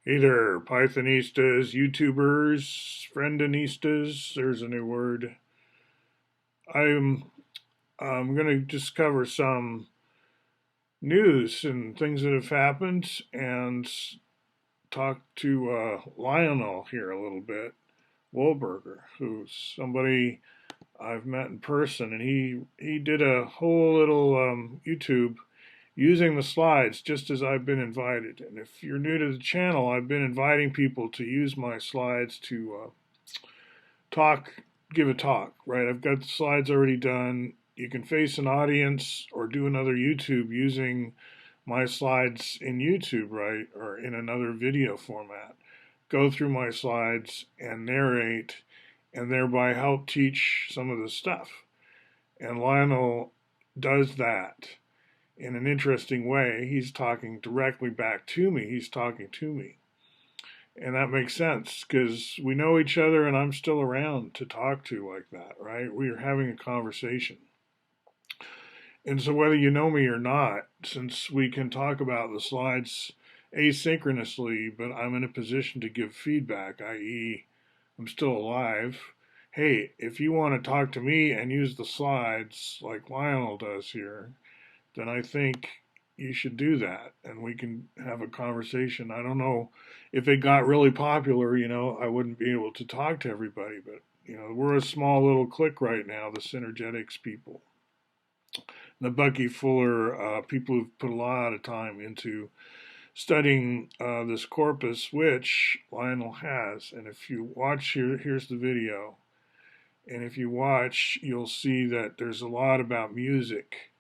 Hey there, Pythonistas, YouTubers, friendinistas. There's a new word. I'm going to just cover some news and things that have happened and talk to Lionel here a little bit. Wolberger, who's somebody I've met in person, and he did a whole little YouTube using the slides just as I've been invited. And if you're new to the channel, I've been inviting people to use my slides to talk, give a talk, right? I've got the slides already done. You can face an audience or do another YouTube using my slides in YouTube, right? Or in another video format. Go through my slides and narrate and thereby help teach some of the stuff. And Lionel does that in an interesting way. He's talking directly back to me. He's talking to me. And that makes sense because we know each other and I'm still around to talk to like that, right? We are having a conversation. And so whether you know me or not, since we can talk about the slides asynchronously, but I'm in a position to give feedback, i.e., I'm still alive. Hey, if you want to talk to me and use the slides like Lionel does here, then I think you should do that and we can have a conversation. I don't know if it got really popular, I wouldn't be able to talk to everybody, but we're a small little clique right now, the Synergetics people. The Bucky Fuller people who've put a lot of time into studying this corpus, which Lionel has. And if you watch here's the video. And if you watch, you'll see that there's a lot about music.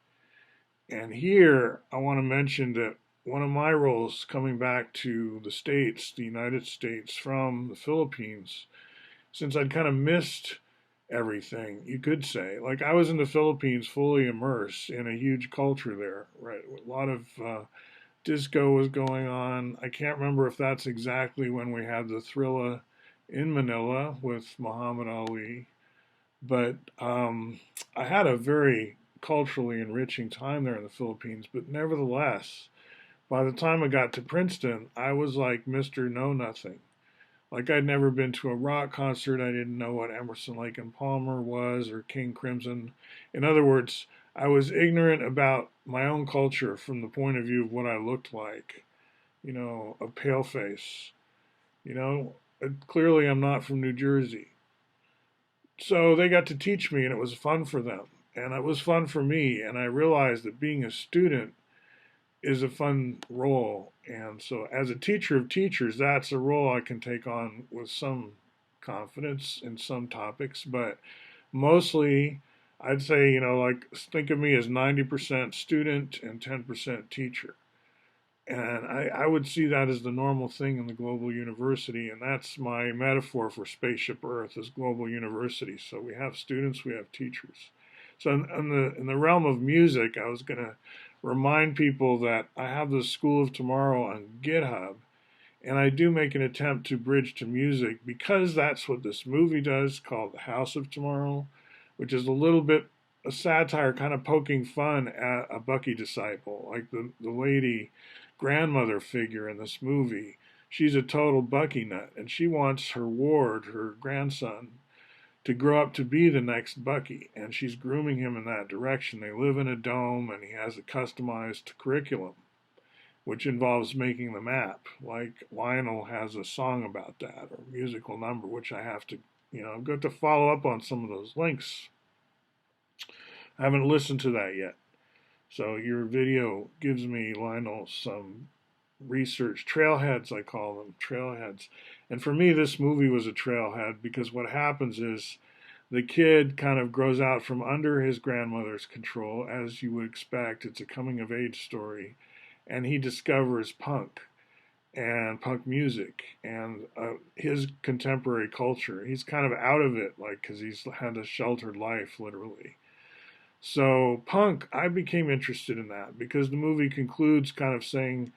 And here, I want to mention that one of my roles coming back to the States, the United States from the Philippines, since I'd kind of missed everything, you could say. Like I was in the Philippines fully immersed in a huge culture there, right? A lot of disco was going on. I can't remember if that's exactly when we had the Thrilla in Manila with Muhammad Ali, but I had a very culturally enriching time there in the Philippines. But nevertheless, by the time I got to Princeton, I was like Mr. Know Nothing. Like I'd never been to a rock concert. I didn't know what Emerson, Lake and Palmer was or King Crimson. In other words, I was ignorant about my own culture from the point of view of what I looked like. A pale face. You know, Clearly I'm not from New Jersey. So they got to teach me, and it was fun for them. And it was fun for me. And I realized that being a student is a fun role. And so, as a teacher of teachers, that's a role I can take on with some confidence in some topics. But mostly, I'd say, like think of me as 90% student and 10% teacher. And I would see that as the normal thing in the global university, and that's my metaphor for Spaceship Earth as global university. So we have students, we have teachers. So in the realm of music, I was going to remind people that I have the School of Tomorrow on GitHub, and I do make an attempt to bridge to music because that's what this movie does, called The House of Tomorrow, which is a little bit a satire, kind of poking fun at a Bucky disciple, like the lady grandmother figure in this movie. She's a total Bucky nut, and she wants her ward, her grandson, to grow up to be the next Bucky, and she's grooming him in that direction. They live in a dome, and he has a customized curriculum, which involves making the map. Like Lionel has a song about that, or musical number, which I have to, I've got to follow up on some of those links. I haven't listened to that yet. So your video gives me, Lionel, some research trailheads, I call them trailheads. And for me, this movie was a trailhead because what happens is the kid kind of grows out from under his grandmother's control, as you would expect. It's a coming of age story. And he discovers punk and punk music and his contemporary culture. He's kind of out of it, like, because he's had a sheltered life, literally. So punk, I became interested in that because the movie concludes kind of saying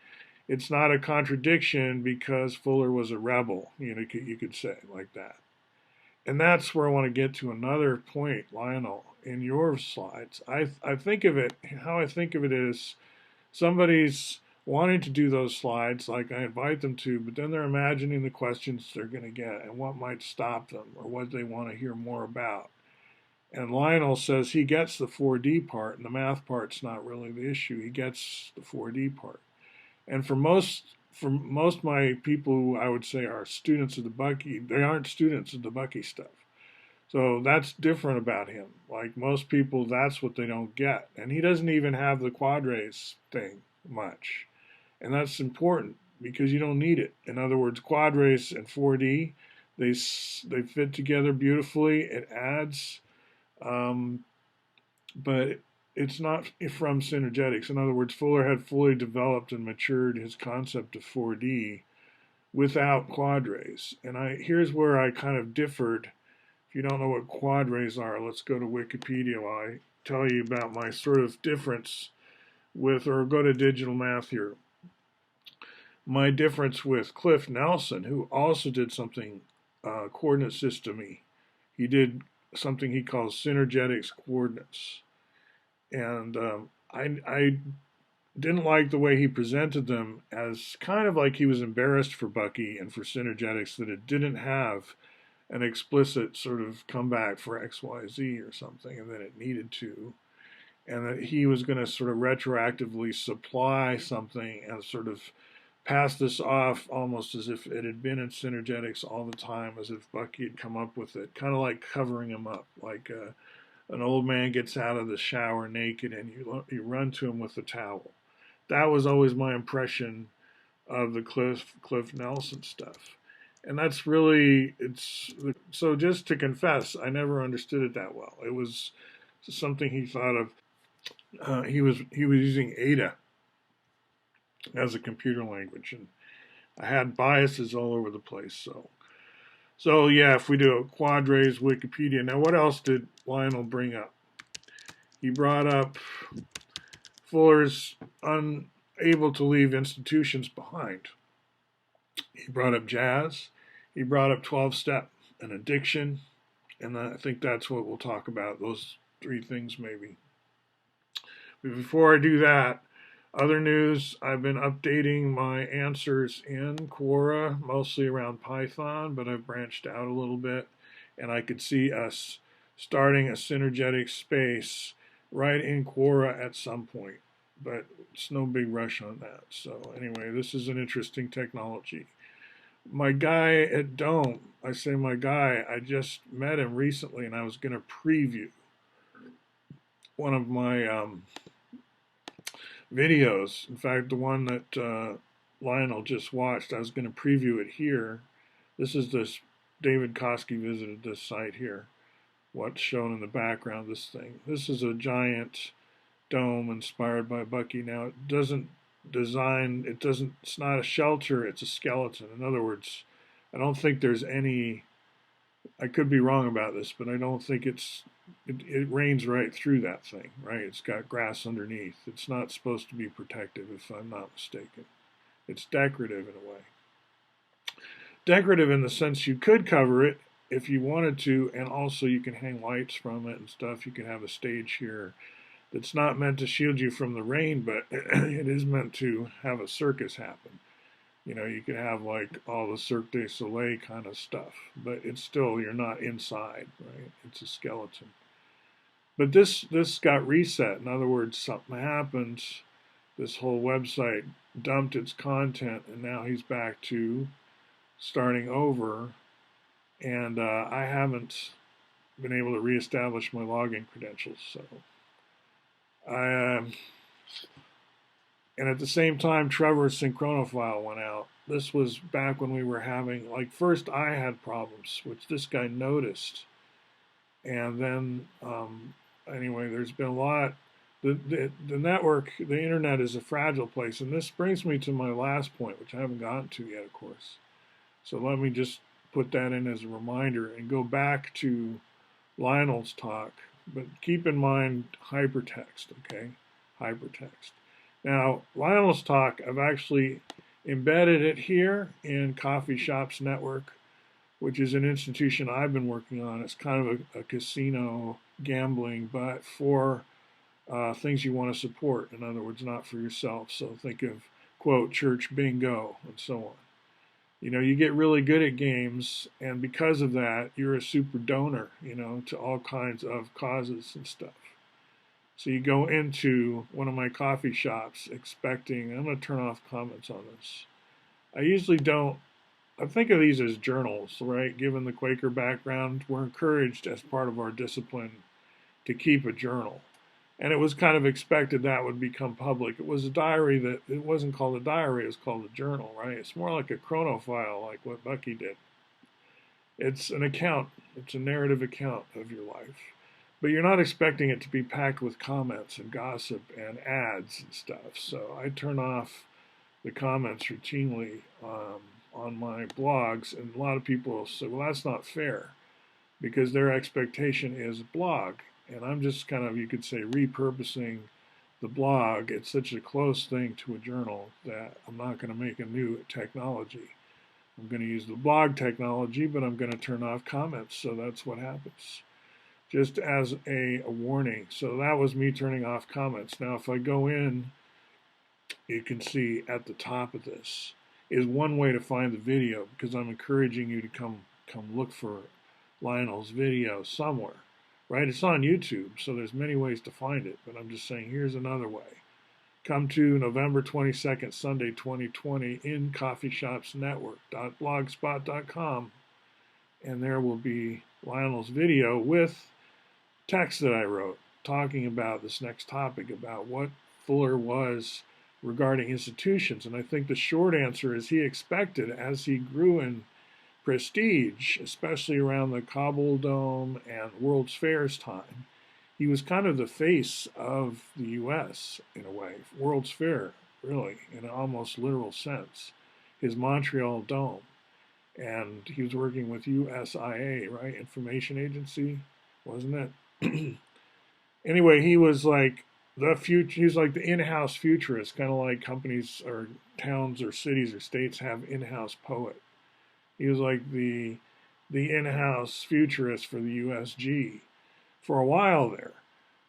it's not a contradiction because Fuller was a rebel, you could say like that. And that's where I want to get to another point, Lionel, in your slides. I think of it, how I think of it is somebody's wanting to do those slides like I invite them to, but then they're imagining the questions they're going to get and what might stop them or what they want to hear more about. And Lionel says he gets the 4D part, and the math part's not really the issue. He gets the 4D part. And for most of my people who I would say are students of the Bucky, they aren't students of the Bucky stuff. So that's different about him. Like most people, that's what they don't get. And he doesn't even have the Quadrays thing much. And that's important because you don't need it. In other words, Quadrays and 4D, they fit together beautifully. It adds, but it's not from synergetics. In other words, Fuller had fully developed and matured his concept of 4D without Quadrays. And here's where I kind of differed. If you don't know what Quadrays are, let's go to Wikipedia while I tell you about my sort of difference with, or go to digital math here. My difference with Cliff Nelson, who also did something coordinate system-y. He did something he calls synergetics coordinates. And I didn't like the way he presented them, as kind of like he was embarrassed for Bucky and for synergetics that it didn't have an explicit sort of comeback for XYZ or something, and that it needed to, and that he was going to sort of retroactively supply something and sort of pass this off almost as if it had been in synergetics all the time, as if Bucky had come up with it, kind of like covering him up, like an old man gets out of the shower naked and you run to him with a towel. That was always my impression of the Cliff Nelson stuff. And that's really, so just to confess, I never understood it that well. It was something he thought of, he was using Ada as a computer language, and I had biases all over the place. So yeah, if we do Quadrays, Wikipedia. Now, what else did Lionel bring up? He brought up Fuller's unable to leave institutions behind. He brought up jazz. He brought up 12-step and addiction. And I think that's what we'll talk about, those three things maybe. But before I do that, other news, I've been updating my answers in Quora, mostly around Python, but I've branched out a little bit. And I could see us starting a synergetic space right in Quora at some point. But it's no big rush on that. So anyway, this is an interesting technology. My guy at Dome, I say my guy, I just met him recently and I was going to preview one of my videos. In fact, the one that Lionel just watched, I was going to preview it here. This is this, David Koski visited this site here. What's shown in the background, this thing. This is a giant dome inspired by Bucky. Now, it doesn't it's not a shelter, it's a skeleton. In other words, I don't think there's any, I could be wrong about this, but I don't think it rains right through that thing, right? It's got grass underneath. It's not supposed to be protective, if I'm not mistaken. It's decorative in a way. Decorative in the sense you could cover it if you wanted to, and also you can hang lights from it and stuff. You can have a stage here that's not meant to shield you from the rain, but it is meant to have a circus happen. You know, you can have like all the Cirque du Soleil kind of stuff, but it's still, you're not inside, right? It's a skeleton. But this got reset. In other words, something happened. This whole website dumped its content, and now he's back to starting over. And I haven't been able to reestablish my login credentials, so and at the same time, Trevor's synchronophile went out. This was back when we were having, like, first I had problems, which this guy noticed. And then, anyway, there's been a lot. The network, the internet is a fragile place. And this brings me to my last point, which I haven't gotten to yet, of course. So let me just put that in as a reminder and go back to Lionel's talk. But keep in mind hypertext, okay? Hypertext. Now, Lionel's talk, I've actually embedded it here in Coffee Shops Network, which is an institution I've been working on. It's kind of a casino gambling, but for things you want to support. In other words, not for yourself. So think of quote, church bingo, and so on. You know, you get really good at games, and because of that, you're a super donor, you know, to all kinds of causes and stuff. So you go into one of my coffee shops expecting, I'm going to turn off comments on this. I usually don't, I think of these as journals, right? Given the Quaker background, we're encouraged as part of our discipline to keep a journal. And it was kind of expected that would become public. It was a diary that, it wasn't called a diary, it was called a journal, right? It's more like a chronophile, like what Bucky did. It's an account, it's a narrative account of your life. But you're not expecting it to be packed with comments and gossip and ads and stuff. So I turn off the comments routinely on my blogs, and a lot of people will say, well, that's not fair, because their expectation is blog. And I'm just kind of, you could say, repurposing the blog. It's such a close thing to a journal that I'm not going to make a new technology. I'm going to use the blog technology, but I'm going to turn off comments. So that's what happens. Just as a warning. So that was me turning off comments. Now, if I go in, you can see at the top of this is one way to find the video, because I'm encouraging you to come look for Lionel's video somewhere, right? It's on YouTube, so there's many ways to find it, but I'm just saying here's another way. Come to November 22nd, Sunday 2020 in coffeeshopsnetwork.blogspot.com, and there will be Lionel's video with text that I wrote talking about this next topic, about what Fuller was regarding institutions. And I think the short answer is he expected, as he grew in prestige, especially around the Kabul Dome and World's Fairs time, he was kind of the face of the U.S. in a way. World's Fair, really, in an almost literal sense. His Montreal Dome. And he was working with USIA, right? Information Agency, wasn't it? Anyway, he was like the future. He was like the in-house futurist, kind of like companies or towns or cities or states have in-house poet. He was like the in-house futurist for the USG for a while there.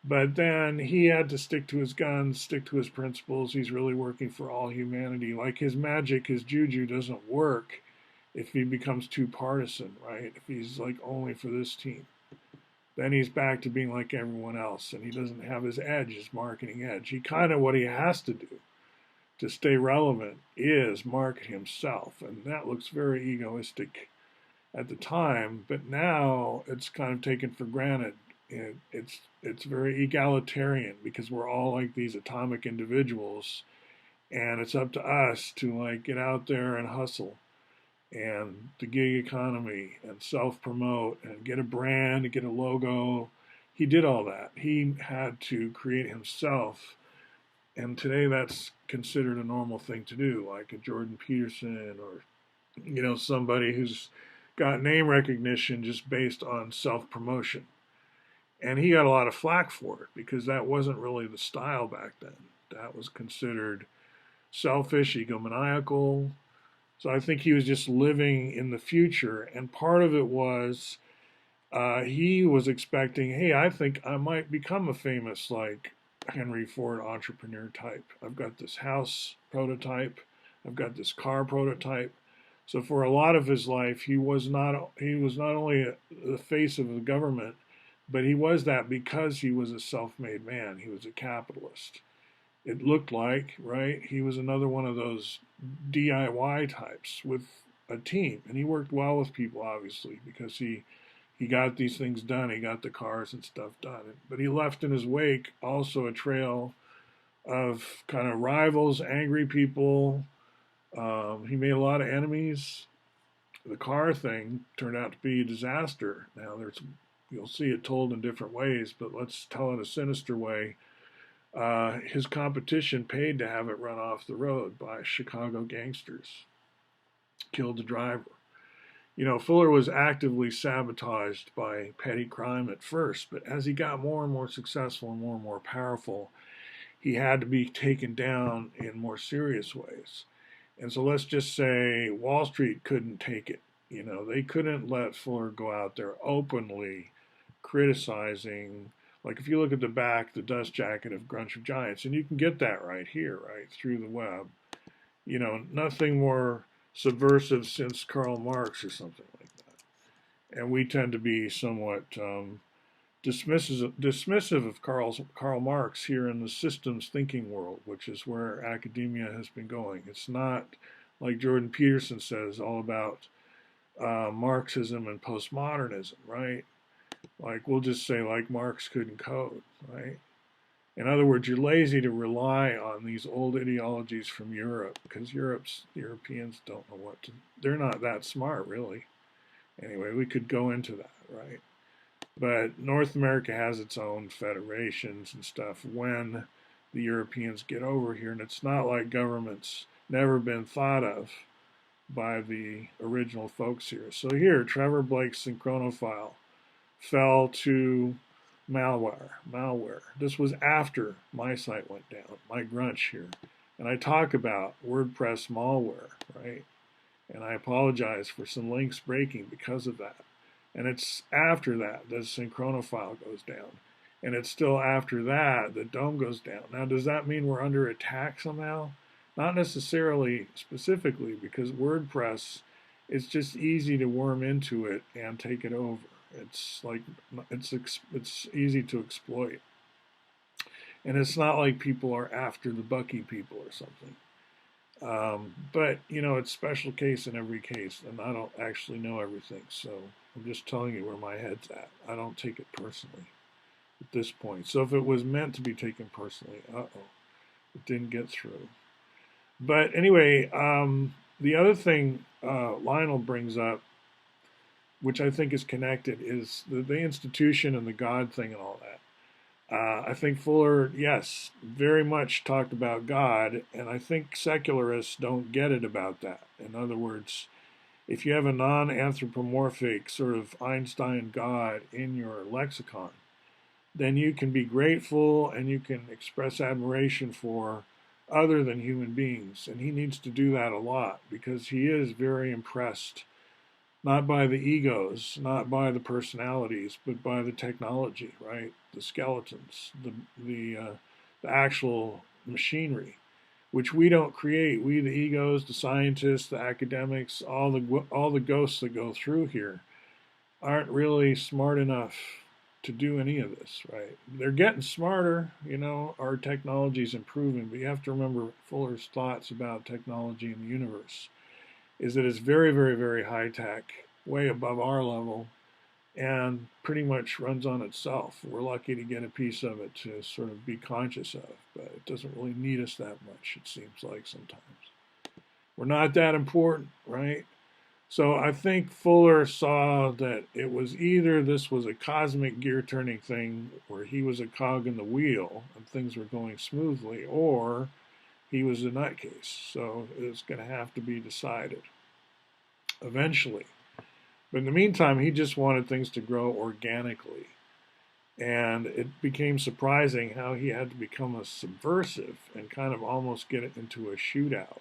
But then he had to stick to his guns, stick to his principles. He's really working for all humanity. Like his magic, his juju doesn't work if he becomes too partisan, right? If he's like only for this team. Then he's back to being like everyone else, and he doesn't have his edge, his marketing edge. He kind of, what he has to do to stay relevant is market himself, and that looks very egoistic at the time, but now it's kind of taken for granted. It's very egalitarian, because we're all like these atomic individuals, and it's up to us to like get out there and hustle, and the gig economy, and self-promote, and get a brand, and get a logo. He did all that. He had to create himself, and today that's considered a normal thing to do, like a Jordan Peterson, or you know, somebody who's got name recognition just based on self-promotion. And he got a lot of flack for it, because that wasn't really the style back then. That was considered selfish, egomaniacal. So I think he was just living in the future, and part of it was he was expecting, hey, I think I might become a famous like Henry Ford entrepreneur type. I've got this house prototype, I've got this car prototype. So for a lot of his life, he was not only the face of the government, but he was that because he was a self-made man. He was a capitalist. It looked like, right? He was another one of those DIY types with a team, and he worked well with people, obviously, because he got these things done. He got the cars and stuff done, but he left in his wake also a trail of kind of rivals, angry people. He made a lot of enemies. The car thing turned out to be a disaster. Now you'll see it told in different ways, but let's tell it a sinister way. His competition paid to have it run off the road by Chicago gangsters. Killed the driver. You know, Fuller was actively sabotaged by petty crime at first, but as he got more and more successful and more powerful, he had to be taken down in more serious ways. And so let's just say Wall Street couldn't take it. You know, they couldn't let Fuller go out there openly criticizing. Like if you look at the back, the dust jacket of Grunch of Giants, and you can get that right here, right, through the web. nothing more subversive since Karl Marx or something like that. And we tend to be somewhat dismissive of Karl Marx here in the systems thinking world, which is where academia has been going. It's not, like Jordan Peterson says, all about Marxism and postmodernism, right? Like, we'll just say, like, Marx couldn't code, right? In other words, you're lazy to rely on these old ideologies from Europe because Europeans don't know what to, they're not that smart, really. Anyway, we could go into that, right? But North America has its own federations and stuff when the Europeans get over here, and it's not like government's never been thought of by the original folks here. So here, Trevor Blake's synchronophile fell to malware. This was after my site went down, my Grunch here. And I talk about WordPress malware, right? And I apologize for some links breaking because of that. And it's after that the synchronophile goes down. And it's still after that the DOM goes down. Now, does that mean we're under attack somehow? Not necessarily specifically, because WordPress, it's just easy to worm into it and take it over. It's like it's easy to exploit. And it's not like people are after the Bucky people or something. But, it's special case in every case, and I don't actually know everything, so I'm just telling you where my head's at. I don't take it personally at this point. So if it was meant to be taken personally, it didn't get through. But anyway, the other thing Lionel brings up, which I think is connected, is the institution and the God thing and all that. I think Fuller, yes, very much talked about God, and I think secularists don't get it about that. In other words, if you have a non-anthropomorphic sort of Einstein God in your lexicon, then you can be grateful and you can express admiration for other than human beings. And he needs to do that a lot because he is very impressed, not by the egos, not by the personalities, but by the technology, right? The skeletons, the actual machinery, which we don't create. We, the egos, the scientists, the academics, all the ghosts that go through here, aren't really smart enough to do any of this, right? They're getting smarter, our technology's improving, but you have to remember Fuller's thoughts about technology in the universe is that it's very, very, very high tech, way above our level, and pretty much runs on itself. We're lucky to get a piece of it to sort of be conscious of, but it doesn't really need us that much, it seems like sometimes. We're not that important, right? So I think Fuller saw that it was either this was a cosmic gear turning thing where he was a cog in the wheel and things were going smoothly, or he was a nutcase. So it's going to have to be decided eventually. But in the meantime, he just wanted things to grow organically. And it became surprising how he had to become a subversive and kind of almost get it into a shootout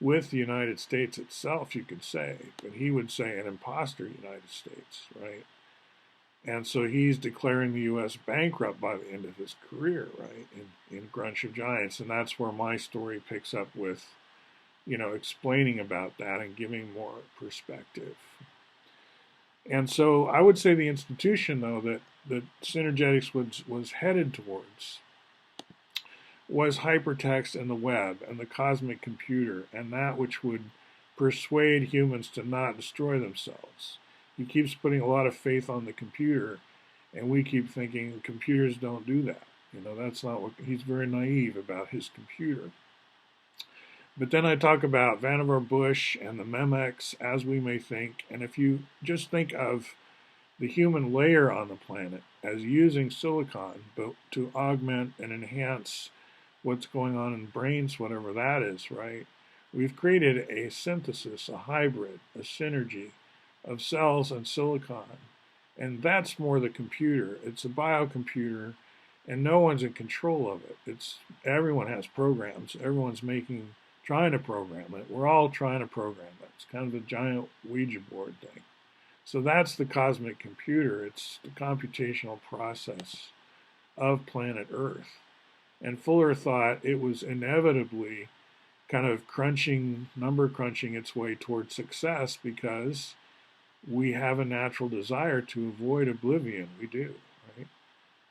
with the United States itself, you could say. But he would say an imposter United States, right? And so he's declaring the U.S. bankrupt by the end of his career, right, in Grunch of Giants. And that's where my story picks up with, explaining about that and giving more perspective. And so I would say the institution, though, that Synergetics was headed towards was hypertext and the web and the cosmic computer and that which would persuade humans to not destroy themselves. He keeps putting a lot of faith on the computer, and we keep thinking computers don't do that. That's not what, he's very naive about his computer. But then I talk about Vannevar Bush and the Memex as we may think, and if you just think of the human layer on the planet as using silicon but to augment and enhance what's going on in brains, whatever that is, right? We've created a synthesis, a hybrid, a synergy of cells and silicon. And that's more the computer. It's a biocomputer, and no one's in control of it. Everyone has programs. Everyone's trying to program it. We're all trying to program it. It's kind of a giant Ouija board thing. So that's the cosmic computer. It's the computational process of planet Earth. And Fuller thought it was inevitably kind of number crunching its way towards success because we have a natural desire to avoid oblivion. We do, right?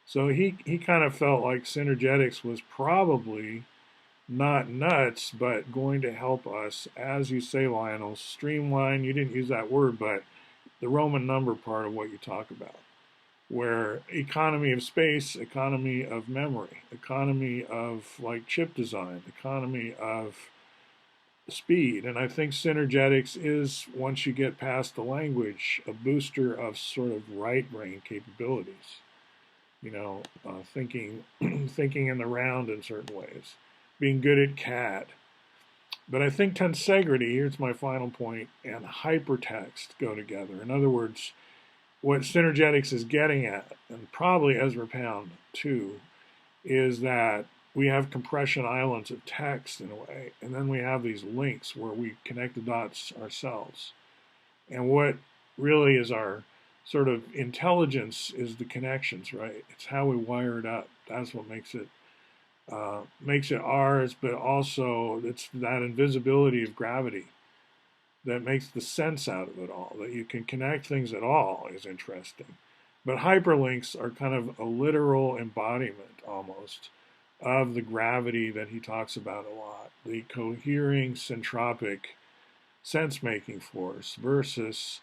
So he kind of felt like synergetics was probably not nuts, but going to help us, as you say, Lionel, streamline. You didn't use that word, but the Roman number part of what you talk about, where economy of space, economy of memory, economy of like chip design, economy of speed. And I think synergetics is, once you get past the language, a booster of sort of right brain capabilities. Thinking, thinking in the round in certain ways, being good at CAD. But I think tensegrity, here's my final point, and hypertext go together. In other words, what synergetics is getting at, and probably Ezra Pound too, is that we have compression islands of text in a way, and then we have these links where we connect the dots ourselves. And what really is our sort of intelligence is the connections, right? It's how we wire it up. That's what makes it ours, but also it's that invisibility of gravity that makes the sense out of it all. That you can connect things at all is interesting. But hyperlinks are kind of a literal embodiment almost of the gravity that he talks about a lot, the cohering centropic sense-making force versus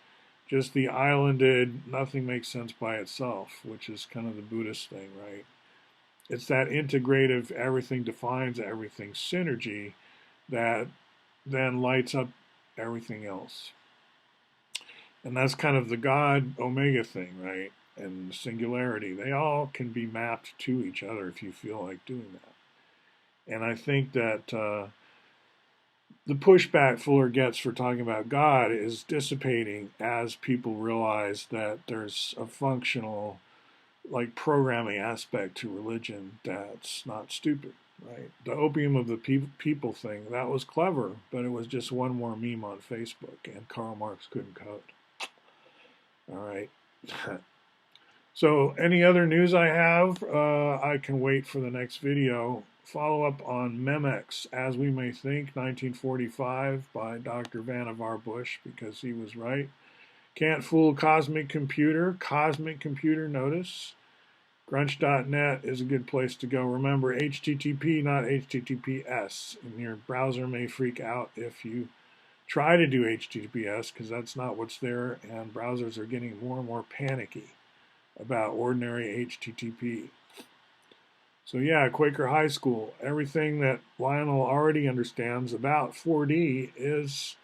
just the islanded, nothing makes sense by itself, which is kind of the Buddhist thing, right? It's that integrative, everything defines everything synergy that then lights up everything else. And that's kind of the God Omega thing, right? And singularity. They all can be mapped to each other if you feel like doing that. And I think that the pushback Fuller gets for talking about God is dissipating as people realize that there's a functional, like, programming aspect to religion that's not stupid, right? The opium of the people thing, that was clever, but it was just one more meme on Facebook, and Karl Marx couldn't code. All right. So any other news I have, I can wait for the next video. Follow up on Memex, As We May Think, 1945 by Dr. Vannevar Bush, because he was right. Can't fool Cosmic Computer, notice. Grunch.net is a good place to go. Remember, HTTP, not HTTPS. And your browser may freak out if you try to do HTTPS, because that's not what's there, and browsers are getting more and more panicky about ordinary HTTP. So yeah, Quaker High School, everything that Lionel already understands about 4D is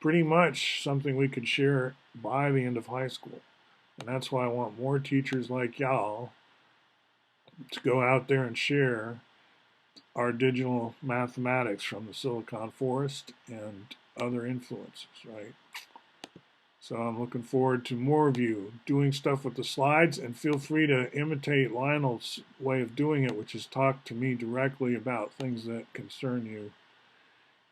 pretty much something we could share by the end of high school. And that's why I want more teachers like y'all to go out there and share our digital mathematics from the Silicon Forest and other influences, right? So I'm looking forward to more of you doing stuff with the slides, and feel free to imitate Lionel's way of doing it, which is talk to me directly about things that concern you.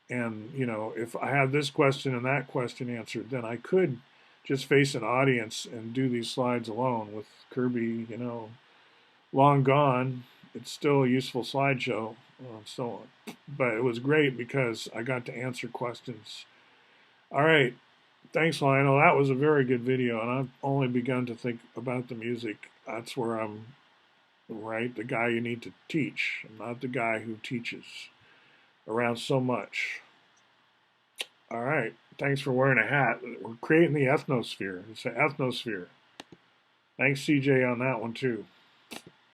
And, if I had this question and that question answered, then I could just face an audience and do these slides alone. With Kirby, long gone, it's still a useful slideshow and so on. But it was great because I got to answer questions. All right. Thanks, Lionel. That was a very good video, and I've only begun to think about the music. That's where I'm, right, the guy you need to teach, not the guy who teaches around so much. All right. Thanks for wearing a hat. We're creating the ethnosphere. It's an ethnosphere. Thanks, CJ, on that one, too.